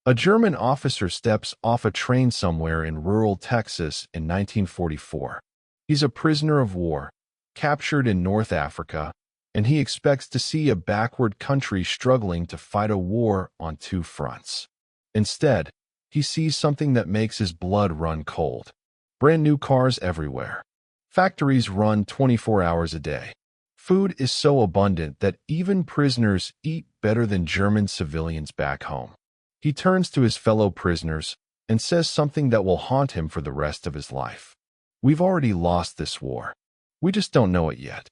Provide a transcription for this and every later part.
A German officer steps off a train somewhere in rural Texas in 1944. He's a prisoner of war, captured in North Africa, and he expects to see a backward country struggling to fight a war on two fronts. Instead, he sees something that makes his blood run cold. Brand new cars everywhere. Factories run 24 hours a day. Food is so abundant that even prisoners eat better than German civilians back home. He turns to his fellow prisoners and says something that will haunt him for the rest of his life. We've already lost this war. We just don't know it yet.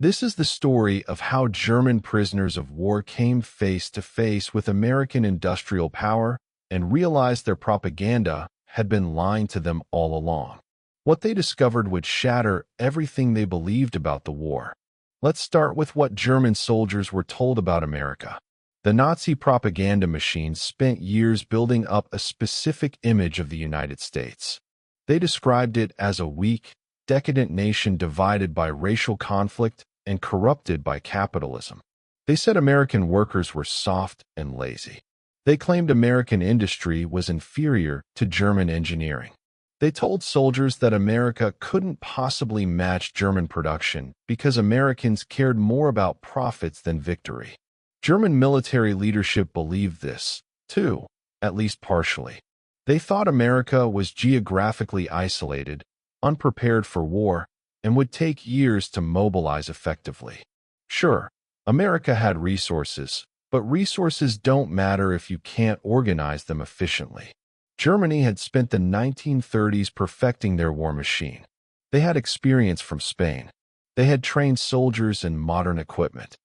This is the story of how German prisoners of war came face to face with American industrial power and realized their propaganda had been lying to them all along. What they discovered would shatter everything they believed about the war. Let's start with what German soldiers were told about America. The Nazi propaganda machine spent years building up a specific image of the United States. They described it as a weak, decadent nation divided by racial conflict and corrupted by capitalism. They said American workers were soft and lazy. They claimed American industry was inferior to German engineering. They told soldiers that America couldn't possibly match German production because Americans cared more about profits than victory. German military leadership believed this, too, at least partially. They thought America was geographically isolated, unprepared for war, and would take years to mobilize effectively. Sure, America had resources, but resources don't matter if you can't organize them efficiently. Germany had spent the 1930s perfecting their war machine. They had experience from Spain. They had trained soldiers and modern equipment.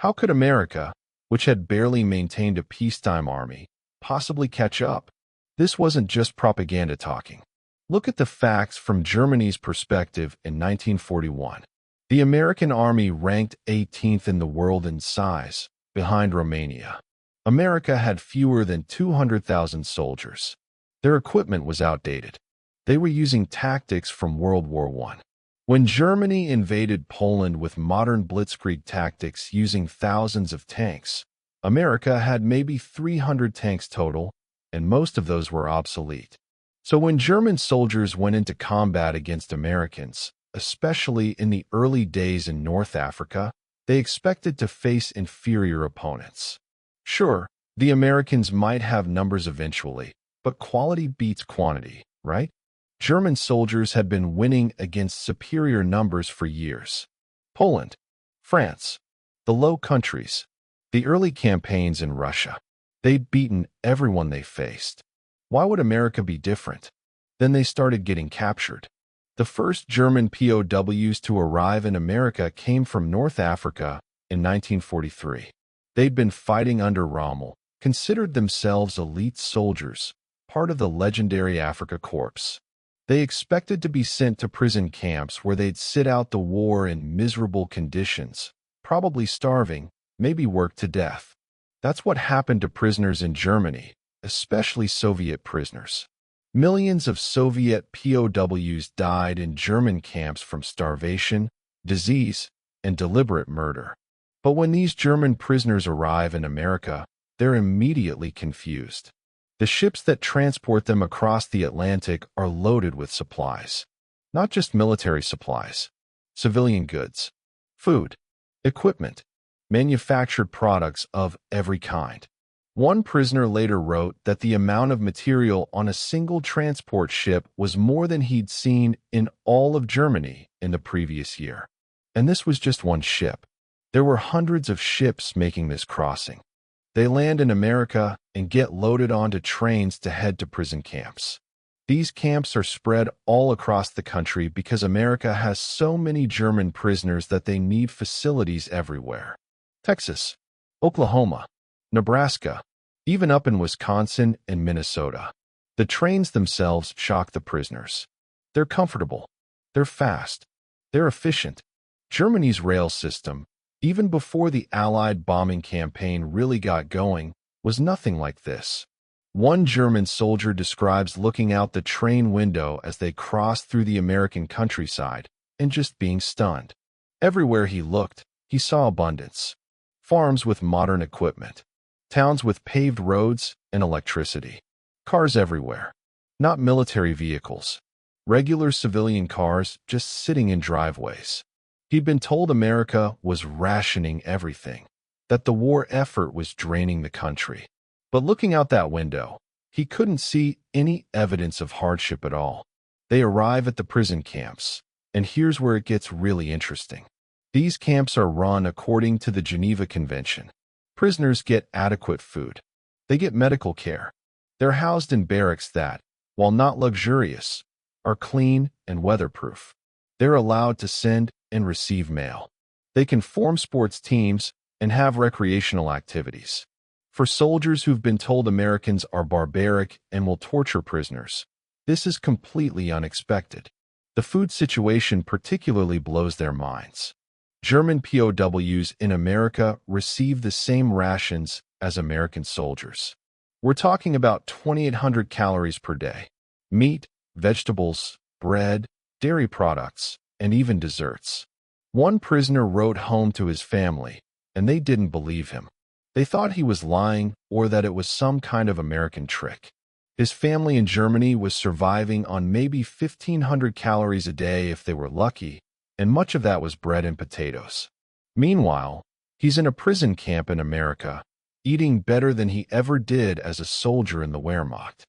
How could America, which had barely maintained a peacetime army, possibly catch up? This wasn't just propaganda talking. Look at the facts from Germany's perspective in 1941. The American army ranked 18th in the world in size, behind Romania. America had fewer than 200,000 soldiers. Their equipment was outdated. They were using tactics from World War I. When Germany invaded Poland with modern blitzkrieg tactics using thousands of tanks, America had maybe 300 tanks total, and most of those were obsolete. So when German soldiers went into combat against Americans, especially in the early days in North Africa, they expected to face inferior opponents. Sure, the Americans might have numbers eventually, but quality beats quantity, right? German soldiers had been winning against superior numbers for years. Poland, France, the Low Countries, the early campaigns in Russia. They'd beaten everyone they faced. Why would America be different? Then they started getting captured. The first German POWs to arrive in America came from North Africa in 1943. They'd been fighting under Rommel, considered themselves elite soldiers, part of the legendary Afrika Korps. They expected to be sent to prison camps where they'd sit out the war in miserable conditions, probably starving, maybe worked to death. That's what happened to prisoners in Germany, especially Soviet prisoners. Millions of Soviet POWs died in German camps from starvation, disease, and deliberate murder. But when these German prisoners arrive in America, they're immediately confused. The ships that transport them across the Atlantic are loaded with supplies. Not just military supplies, civilian goods, food, equipment, manufactured products of every kind. One prisoner later wrote that the amount of material on a single transport ship was more than he'd seen in all of Germany in the previous year. And this was just one ship. There were hundreds of ships making this crossing. They land in America and get loaded onto trains to head to prison camps. These camps are spread all across the country because America has so many German prisoners that they need facilities everywhere. Texas, Oklahoma, Nebraska, even up in Wisconsin and Minnesota. The trains themselves shock the prisoners. They're comfortable. They're fast. They're efficient. Germany's rail system, even before the Allied bombing campaign really got going, was nothing like this. One German soldier describes looking out the train window as they crossed through the American countryside and just being stunned. Everywhere he looked, he saw abundance. Farms with modern equipment, towns with paved roads, and electricity. Cars everywhere. Not military vehicles. Regular civilian cars just sitting in driveways. He'd been told America was rationing everything, that the war effort was draining the country. But looking out that window, he couldn't see any evidence of hardship at all. They arrive at the prison camps, and here's where it gets really interesting. These camps are run according to the Geneva Convention. Prisoners get adequate food. They get medical care. They're housed in barracks that, while not luxurious, are clean and weatherproof. They're allowed to send and receive mail. They can form sports teams and have recreational activities. For soldiers who've been told Americans are barbaric and will torture prisoners, this is completely unexpected. The food situation particularly blows their minds. German POWs in America receive the same rations as American soldiers. We're talking about 2,800 calories per day. Meat, vegetables, bread, dairy products, and even desserts. One prisoner wrote home to his family, and they didn't believe him. They thought he was lying or that it was some kind of American trick. His family in Germany was surviving on maybe 1,500 calories a day if they were lucky, and much of that was bread and potatoes. Meanwhile, he's in a prison camp in America, eating better than he ever did as a soldier in the Wehrmacht.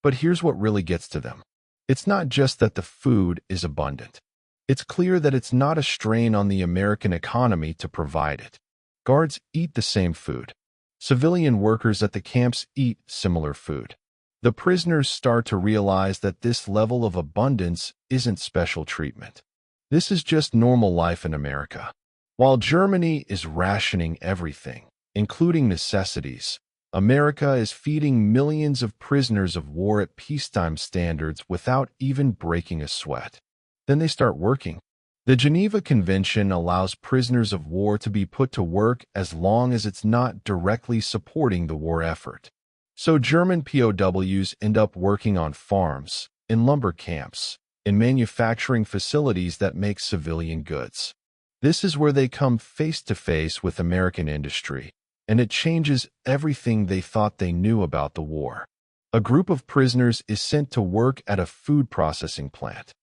But here's what really gets to them. It's not just that the food is abundant. It's clear that it's not a strain on the American economy to provide it. Guards eat the same food. Civilian workers at the camps eat similar food. The prisoners start to realize that this level of abundance isn't special treatment. This is just normal life in America. While Germany is rationing everything, including necessities, America is feeding millions of prisoners of war at peacetime standards without even breaking a sweat. Then they start working. The Geneva Convention allows prisoners of war to be put to work as long as it's not directly supporting the war effort. So German POWs end up working on farms, in lumber camps, in manufacturing facilities that make civilian goods. This is where they come face to face with American industry, and it changes everything they thought they knew about the war. A group of prisoners is sent to work at a food processing plant.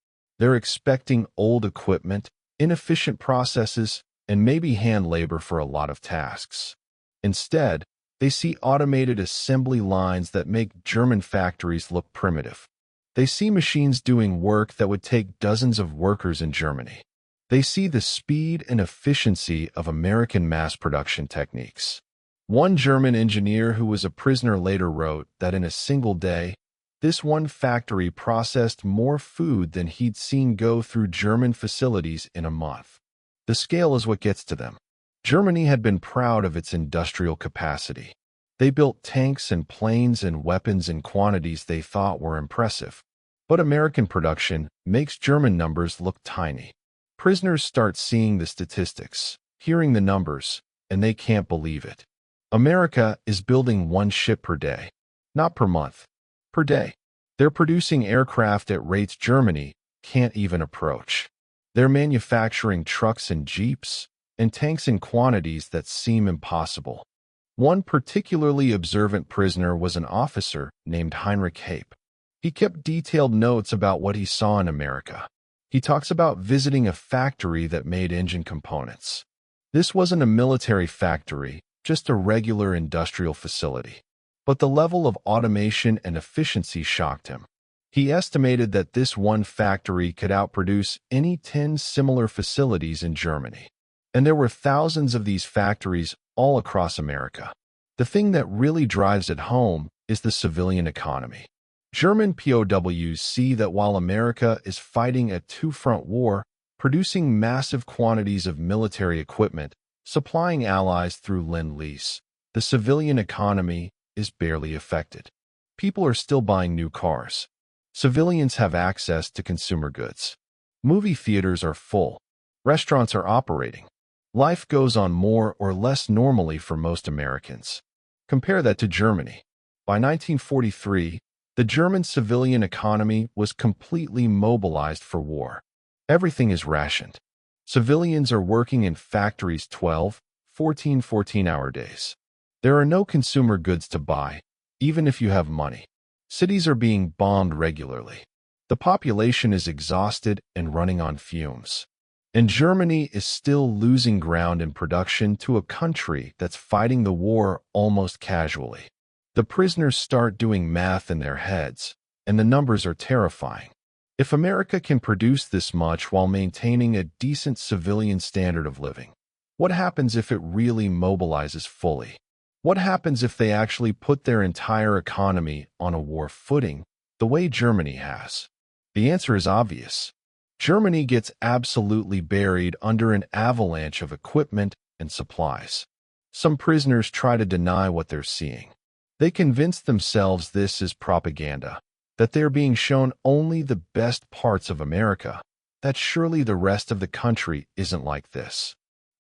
They're expecting old equipment, inefficient processes, and maybe hand labor for a lot of tasks. Instead, they see automated assembly lines that make German factories look primitive. They see machines doing work that would take dozens of workers in Germany. They see the speed and efficiency of American mass production techniques. One German engineer who was a prisoner later wrote that in a single day, this one factory processed more food than he'd seen go through German facilities in a month. The scale is what gets to them. Germany had been proud of its industrial capacity. They built tanks and planes and weapons in quantities they thought were impressive. But American production makes German numbers look tiny. Prisoners start seeing the statistics, hearing the numbers, and they can't believe it. America is building one ship per day, not per month. Per day. They're producing aircraft at rates Germany can't even approach. They're manufacturing trucks and jeeps and tanks in quantities that seem impossible. One particularly observant prisoner was an officer named Heinrich Hape. He kept detailed notes about what he saw in America. He talks about visiting a factory that made engine components. This wasn't a military factory, just a regular industrial facility. But the level of automation and efficiency shocked him. He estimated that this one factory could outproduce any 10 similar facilities in Germany. And there were thousands of these factories all across America. The thing that really drives it home is the civilian economy. German POWs see that while America is fighting a two-front war, producing massive quantities of military equipment, supplying allies through Lend-Lease, the civilian economy is barely affected. People are still buying new cars. Civilians have access to consumer goods. Movie theaters are full. Restaurants are operating. Life goes on more or less normally for most Americans. Compare that to Germany. By 1943, the German civilian economy was completely mobilized for war. Everything is rationed. Civilians are working in factories 12, 14-hour days. There are no consumer goods to buy. even if you have money. Cities are being bombed regularly. The population is exhausted and running on fumes. And Germany is still losing ground in production to a country that's fighting the war almost casually. The prisoners start doing math in their heads, and the numbers are terrifying. If America can produce this much while maintaining a decent civilian standard of living, what happens if it really mobilizes fully? What happens if they actually put their entire economy on a war footing, the way Germany has? The answer is obvious. Germany gets absolutely buried under an avalanche of equipment and supplies. Some prisoners try to deny what they're seeing. They convince themselves this is propaganda, that they're being shown only the best parts of America, that surely the rest of the country isn't like this.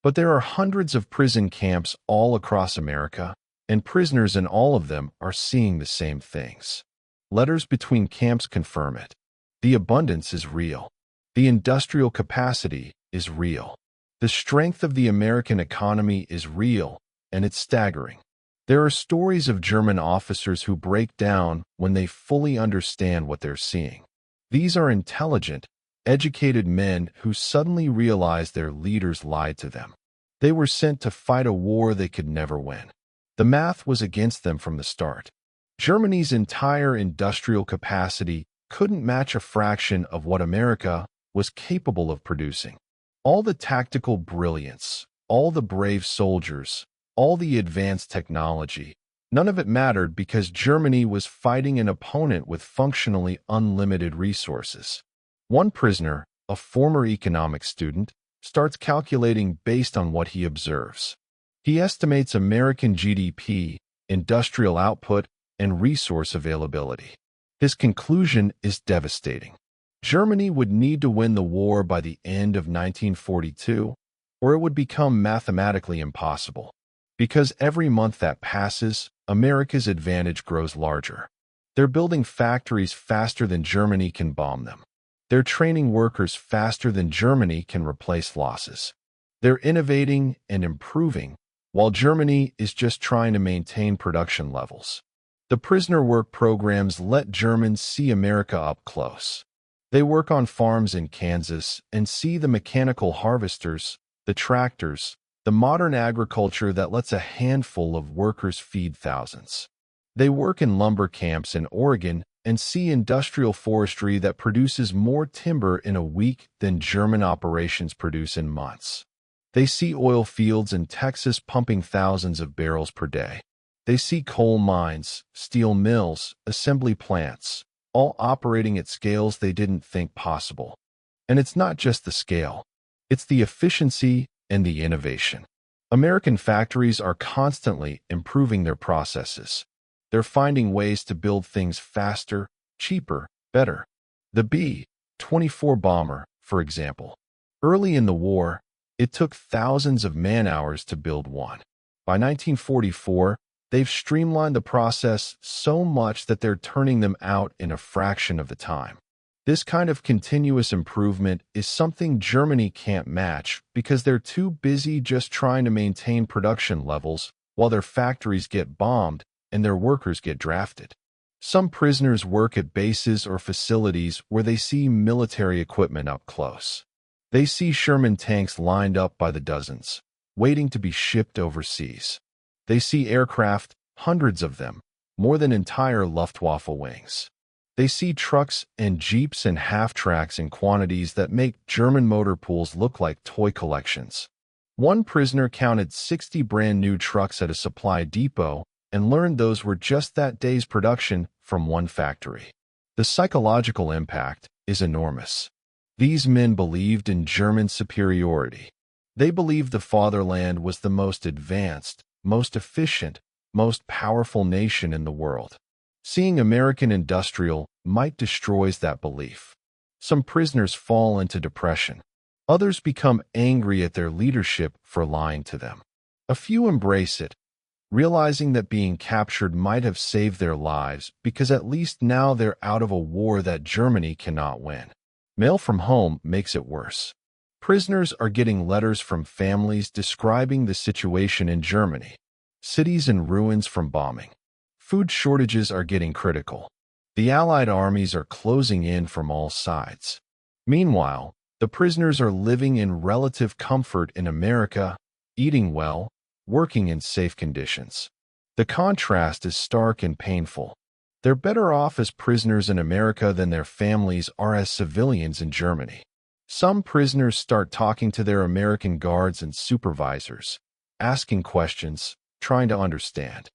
But there are hundreds of prison camps all across America, and prisoners in all of them are seeing the same things. Letters between camps confirm it. The abundance is real. The industrial capacity is real. The strength of the American economy is real, and it's staggering. There are stories of German officers who break down when they fully understand what they're seeing. These are intelligent, educated men who suddenly realize their leaders lied to them. They were sent to fight a war they could never win. The math was against them from the start. Germany's entire industrial capacity couldn't match a fraction of what America was capable of producing. All the tactical brilliance, all the brave soldiers, all the advanced technology, none of it mattered because Germany was fighting an opponent with functionally unlimited resources. One prisoner, a former economics student, starts calculating based on what he observes. He estimates American GDP, industrial output, and resource availability. His conclusion is devastating. Germany would need to win the war by the end of 1942, or it would become mathematically impossible. Because every month that passes, America's advantage grows larger. They're building factories faster than Germany can bomb them. They're training workers faster than Germany can replace losses. They're innovating and improving, while Germany is just trying to maintain production levels. The prisoner work programs let Germans see America up close. They work on farms in Kansas and see the mechanical harvesters, the tractors, the modern agriculture that lets a handful of workers feed thousands. They work in lumber camps in Oregon and see industrial forestry that produces more timber in a week than German operations produce in months. They see oil fields in Texas pumping thousands of barrels per day. They see coal mines, steel mills, assembly plants, all operating at scales they didn't think possible. And it's not just the scale. It's the efficiency and the innovation. American factories are constantly improving their processes. They're finding ways to build things faster, cheaper, better. The B-24 bomber, for example. Early in the war, it took thousands of man-hours to build one. By 1944, they've streamlined the process so much that they're turning them out in a fraction of the time. This kind of continuous improvement is something Germany can't match because they're too busy just trying to maintain production levels while their factories get bombed and their workers get drafted. Some prisoners work at bases or facilities where they see military equipment up close. They see Sherman tanks lined up by the dozens, waiting to be shipped overseas. They see aircraft, hundreds of them, more than entire Luftwaffe wings. They see trucks and jeeps and half-tracks in quantities that make German motor pools look like toy collections. One prisoner counted 60 brand-new trucks at a supply depot and learned those were just that day's production from one factory. The psychological impact is enormous. These men believed in German superiority. They believed the fatherland was the most advanced, most efficient, most powerful nation in the world. Seeing American industrial might destroys that belief. Some prisoners fall into depression. Others become angry at their leadership for lying to them. A few embrace it, realizing that being captured might have saved their lives because at least now they're out of a war that Germany cannot win. Mail from home makes it worse. Prisoners are getting letters from families describing the situation in Germany. Cities in ruins from bombing. Food shortages are getting critical. The Allied armies are closing in from all sides. Meanwhile, the prisoners are living in relative comfort in America, eating well, working in safe conditions. The contrast is stark and painful. They're better off as prisoners in America than their families are as civilians in Germany. Some prisoners start talking to their American guards and supervisors, asking questions, trying to understand.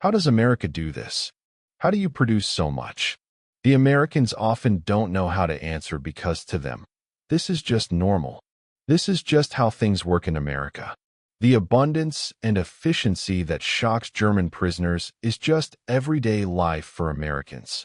How does America do this? How do you produce so much? The Americans often don't know how to answer because to them, this is just normal. This is just how things work in America. The abundance and efficiency that shocks German prisoners is just everyday life for Americans.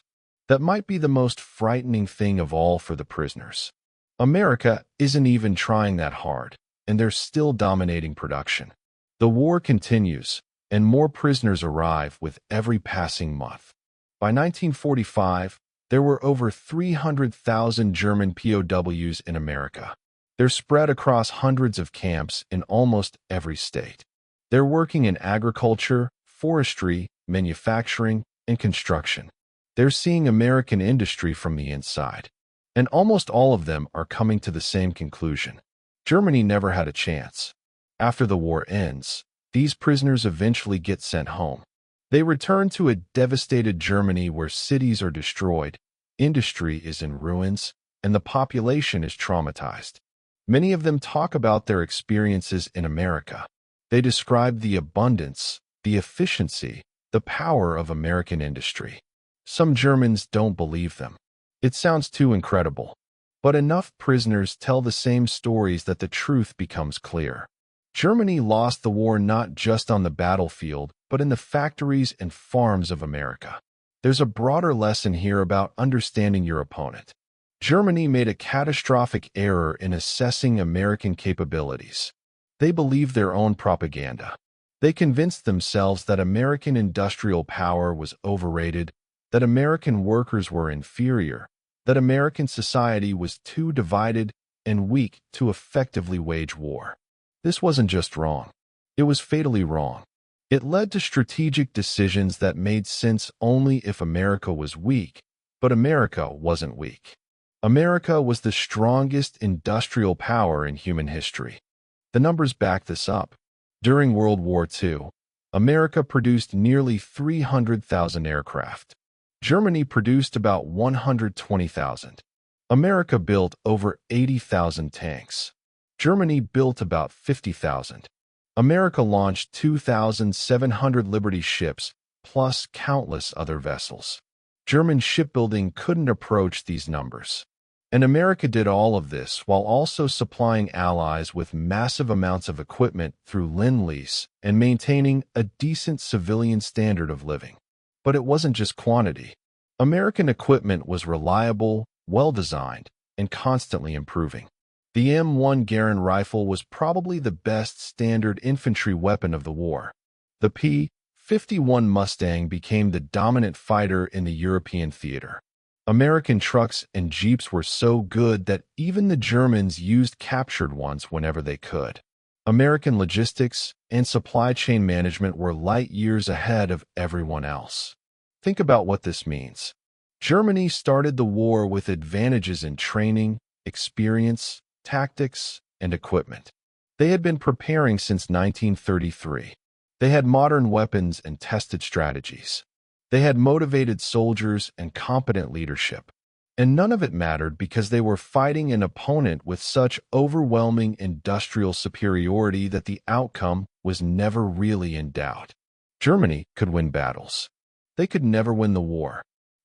That might be the most frightening thing of all for the prisoners. America isn't even trying that hard, and they're still dominating production. The war continues, and more prisoners arrive with every passing month. By 1945, there were over 300,000 German POWs in America. They're spread across hundreds of camps in almost every state. They're working in agriculture, forestry, manufacturing, and construction. They're seeing American industry from the inside. And almost all of them are coming to the same conclusion. Germany never had a chance. After the war ends, these prisoners eventually get sent home. They return to a devastated Germany where cities are destroyed, industry is in ruins, and the population is traumatized. Many of them talk about their experiences in America. They describe the abundance, the efficiency, the power of American industry. Some Germans don't believe them. It sounds too incredible. But enough prisoners tell the same stories that the truth becomes clear. Germany lost the war not just on the battlefield, but in the factories and farms of America. There's a broader lesson here about understanding your opponent. Germany made a catastrophic error in assessing American capabilities. They believed their own propaganda. They convinced themselves that American industrial power was overrated, that American workers were inferior, that American society was too divided and weak to effectively wage war. This wasn't just wrong. It was fatally wrong. It led to strategic decisions that made sense only if America was weak, but America wasn't weak. America was the strongest industrial power in human history. The numbers back this up. During World War II, America produced nearly 300,000 aircraft. Germany produced about 120,000. America built over 80,000 tanks. Germany built about 50,000. America launched 2,700 Liberty ships, plus countless other vessels. German shipbuilding couldn't approach these numbers. And America did all of this while also supplying allies with massive amounts of equipment through Lend-Lease and maintaining a decent civilian standard of living. But it wasn't just quantity. American equipment was reliable, well-designed, and constantly improving. The M1 Garand rifle was probably the best standard infantry weapon of the war. The P-51 Mustang became the dominant fighter in the European theater. American trucks and jeeps were so good that even the Germans used captured ones whenever they could. American logistics and supply chain management were light years ahead of everyone else. Think about what this means. Germany started the war with advantages in training, experience, tactics, and equipment. They had been preparing since 1933. They had modern weapons and tested strategies. They had motivated soldiers and competent leadership. And none of it mattered because they were fighting an opponent with such overwhelming industrial superiority that the outcome was never really in doubt. Germany could win battles. They could never win the war.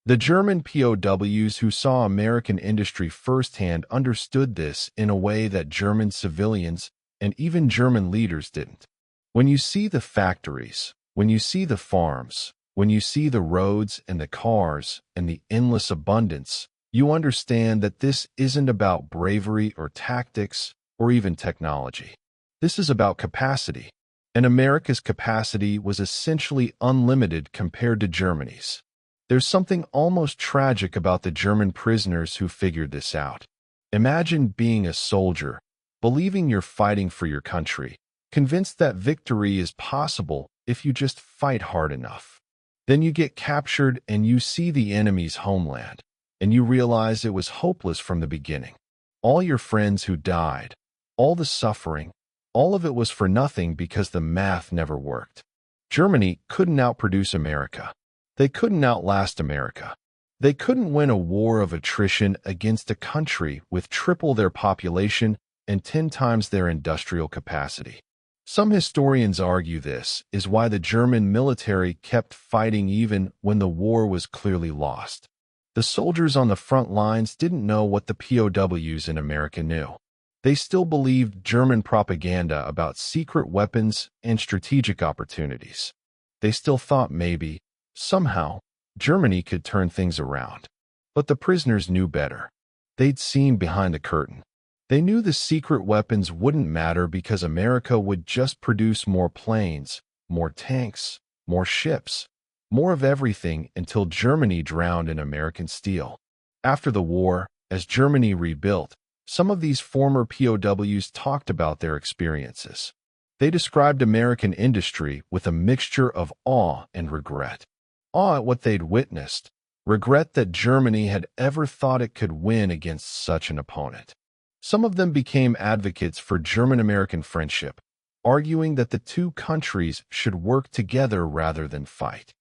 The German POWs who saw American industry firsthand understood this in a way that German civilians and even German leaders didn't. When you see the factories, when you see the farms, when you see the roads and the cars and the endless abundance, you understand that this isn't about bravery or tactics or even technology. This is about capacity. And America's capacity was essentially unlimited compared to Germany's. There's something almost tragic about the German prisoners who figured this out. Imagine being a soldier, believing you're fighting for your country, convinced that victory is possible if you just fight hard enough. Then you get captured and you see the enemy's homeland, and you realize it was hopeless from the beginning. All your friends who died, all the suffering, all of it was for nothing because the math never worked. Germany couldn't outproduce America. They couldn't outlast America. They couldn't win a war of attrition against a country with triple their population and 10 times their industrial capacity. Some historians argue this is why the German military kept fighting even when the war was clearly lost. The soldiers on the front lines didn't know what the POWs in America knew. They still believed German propaganda about secret weapons and strategic opportunities. They still thought maybe, somehow, Germany could turn things around. But the prisoners knew better. They'd seen behind the curtain. They knew the secret weapons wouldn't matter because America would just produce more planes, more tanks, more ships, more of everything until Germany drowned in American steel. After the war, as Germany rebuilt, some of these former POWs talked about their experiences. They described American industry with a mixture of awe and regret. Awe at what they'd witnessed, regret that Germany had ever thought it could win against such an opponent. Some of them became advocates for German-American friendship, arguing that the two countries should work together rather than fight.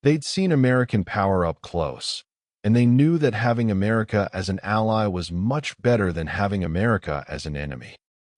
They'd seen American power up close, and they knew that having America as an ally was much better than having America as an enemy.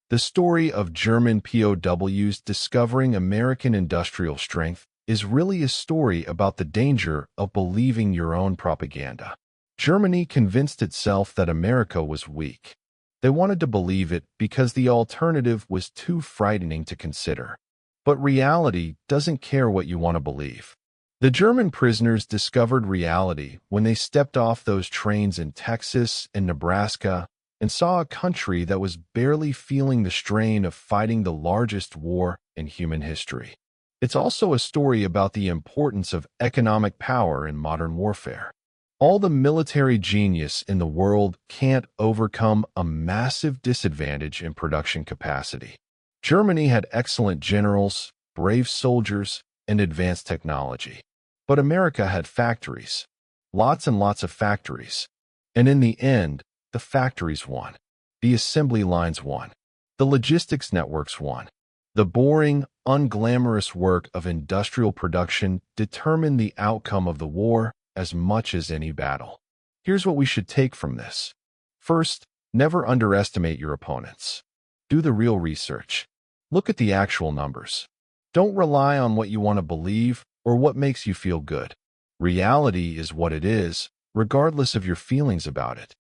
The story of German POWs discovering American industrial strength is really a story about the danger of believing your own propaganda. Germany convinced itself that America was weak. They wanted to believe it because the alternative was too frightening to consider. But reality doesn't care what you want to believe. The German prisoners discovered reality when they stepped off those trains in Texas and Nebraska and saw a country that was barely feeling the strain of fighting the largest war in human history. It's also a story about the importance of economic power in modern warfare. All the military genius in the world can't overcome a massive disadvantage in production capacity. Germany had excellent generals, brave soldiers, and advanced technology. But America had factories. Lots and lots of factories. And in the end, the factories won. The assembly lines won. The logistics networks won. The boring, unglamorous work of industrial production determined the outcome of the war as much as any battle. Here's what we should take from this. First, never underestimate your opponents. Do the real research. Look at the actual numbers. Don't rely on what you want to believe or what makes you feel good. Reality is what it is, regardless of your feelings about it.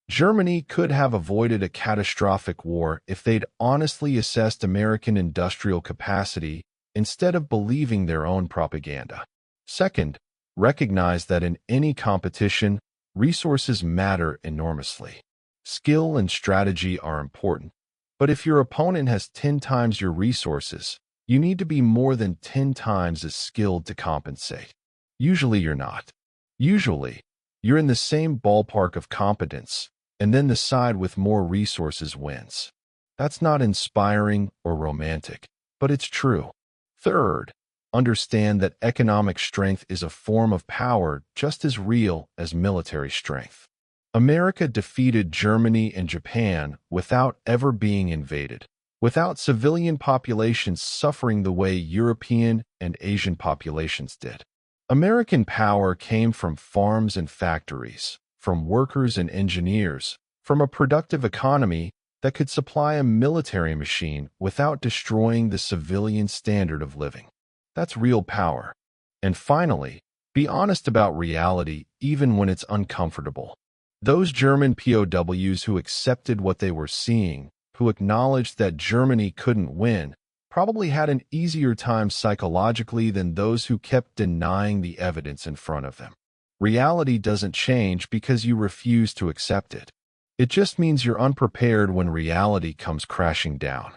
Germany could have avoided a catastrophic war if they'd honestly assessed American industrial capacity instead of believing their own propaganda. Second, recognize that in any competition, resources matter enormously. Skill and strategy are important, but if your opponent has 10 times your resources, you need to be more than 10 times as skilled to compensate. Usually you're not. Usually, you're in the same ballpark of competence, and then the side with more resources wins. That's not inspiring or romantic, but it's true. Third, understand that economic strength is a form of power just as real as military strength. America defeated Germany and Japan without ever being invaded, without civilian populations suffering the way European and Asian populations did. American power came from farms and factories, from workers and engineers, from a productive economy that could supply a military machine without destroying the civilian standard of living. That's real power. And finally, be honest about reality even when it's uncomfortable. Those German POWs who accepted what they were seeing, who acknowledged that Germany couldn't win, probably had an easier time psychologically than those who kept denying the evidence in front of them. Reality doesn't change because you refuse to accept it. It just means you're unprepared when reality comes crashing down.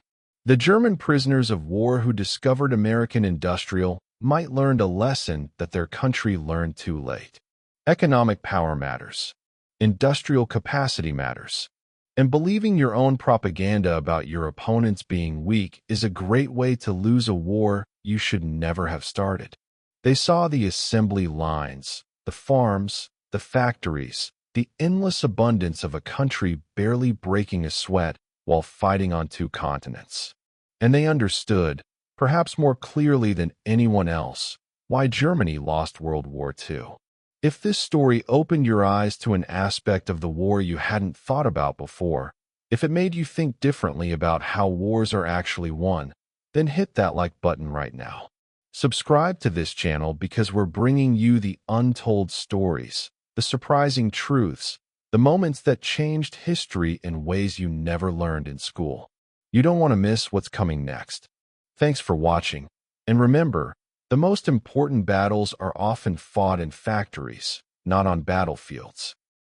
The German prisoners of war who discovered American industrial might learn a lesson that their country learned too late. Economic power matters. Industrial capacity matters. And believing your own propaganda about your opponents being weak is a great way to lose a war you should never have started. They saw the assembly lines, the farms, the factories, the endless abundance of a country barely breaking a sweat while fighting on two continents. And they understood, perhaps more clearly than anyone else, why Germany lost World War II. If this story opened your eyes to an aspect of the war you hadn't thought about before, if it made you think differently about how wars are actually won, then hit that like button right now. Subscribe to this channel because we're bringing you the untold stories, the surprising truths, the moments that changed history in ways you never learned in school. You don't want to miss what's coming next. Thanks for watching, and remember, the most important battles are often fought in factories, not on battlefields.